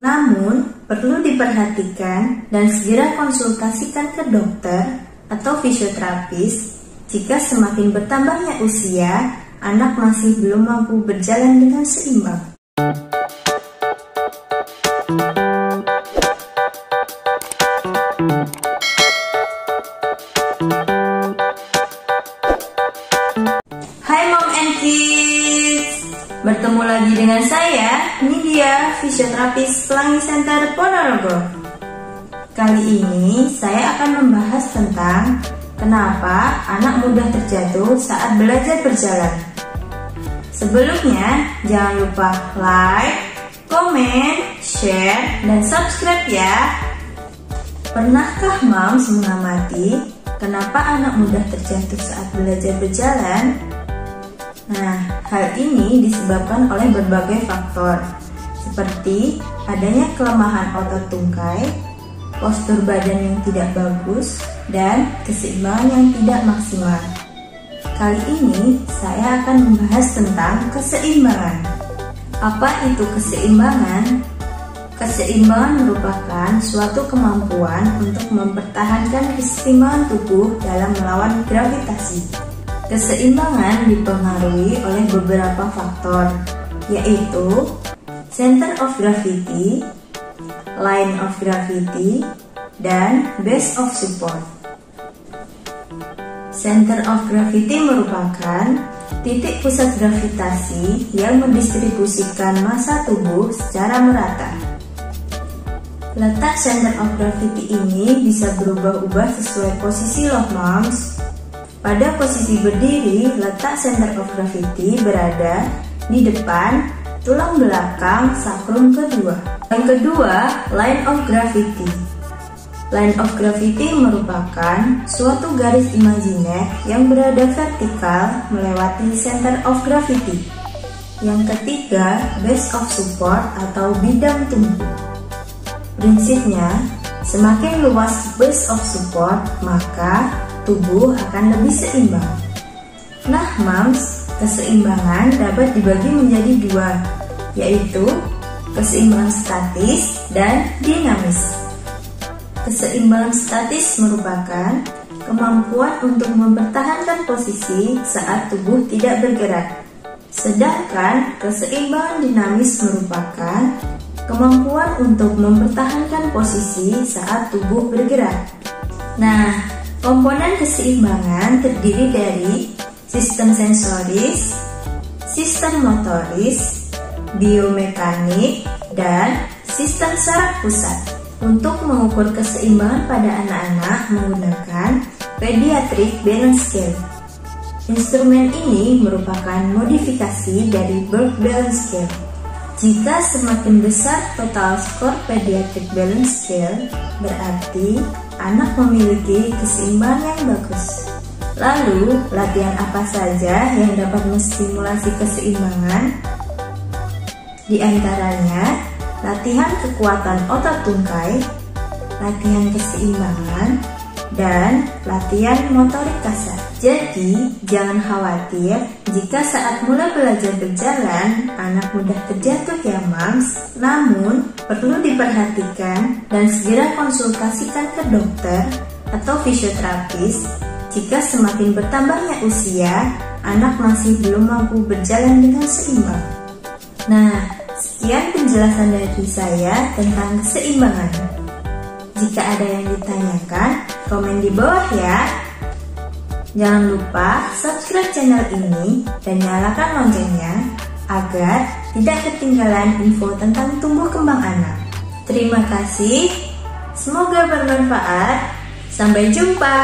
Namun, perlu diperhatikan dan segera konsultasikan ke dokter atau fisioterapis jika semakin bertambahnya usia, anak masih belum mampu berjalan dengan seimbang. Hai Mom and Kids, bertemu lagi dengan saya, Nidia, fisioterapis Pelangi Center Ponorogo. Kali ini saya akan membahas tentang kenapa anak mudah terjatuh saat belajar berjalan. Sebelumnya, jangan lupa like, komen, share, dan subscribe ya. Pernahkah Moms mengamati kenapa anak mudah terjatuh saat belajar berjalan? Nah, hal ini disebabkan oleh berbagai faktor, seperti adanya kelemahan otot tungkai, postur badan yang tidak bagus, dan keseimbangan yang tidak maksimal. Kali ini saya akan membahas tentang keseimbangan. Apa itu keseimbangan? Keseimbangan merupakan suatu kemampuan untuk mempertahankan keseimbangan tubuh dalam melawan gravitasi. Keseimbangan dipengaruhi oleh beberapa faktor, yaitu center of gravity, line of gravity, dan base of support. Center of gravity merupakan titik pusat gravitasi yang mendistribusikan massa tubuh secara merata. Letak center of gravity ini bisa berubah-ubah sesuai posisi loh Moms. Pada posisi berdiri, letak center of gravity berada di depan tulang belakang sakrum kedua. Yang kedua, line of gravity. Line of gravity merupakan suatu garis imajiner yang berada vertikal melewati center of gravity. Yang ketiga, base of support atau bidang tumbuh. Prinsipnya, semakin luas base of support, maka tubuh akan lebih seimbang. Nah Moms, keseimbangan dapat dibagi menjadi dua, yaitu keseimbangan statis dan dinamis. Keseimbangan statis merupakan kemampuan untuk mempertahankan posisi saat tubuh tidak bergerak. Sedangkan keseimbangan dinamis merupakan kemampuan untuk mempertahankan posisi saat tubuh bergerak. Nah, komponen keseimbangan terdiri dari sistem sensoris, sistem motoris, biomekanik, dan sistem saraf pusat. Untuk mengukur keseimbangan pada anak-anak menggunakan Pediatric Balance Scale. Instrumen ini merupakan modifikasi dari Bird Balance Scale. Jika semakin besar total skor Pediatric Balance Scale, berarti anak memiliki keseimbangan yang bagus. Lalu, latihan apa saja yang dapat menstimulasi keseimbangan? Di antaranya, latihan kekuatan otot tungkai, latihan keseimbangan, dan latihan motorik kasar. Jadi, jangan khawatir jika saat mulai belajar berjalan, anak mudah terjatuh ya Moms. Namun, perlu diperhatikan dan segera konsultasikan ke dokter atau fisioterapis jika semakin bertambahnya usia, anak masih belum mampu berjalan dengan seimbang. Nah, sekian penjelasan dari saya tentang keseimbangan. Jika ada yang ditanyakan, komen di bawah ya. Jangan lupa subscribe channel ini dan nyalakan loncengnya agar tidak ketinggalan info tentang tumbuh kembang anak. Terima kasih, semoga bermanfaat. Sampai jumpa.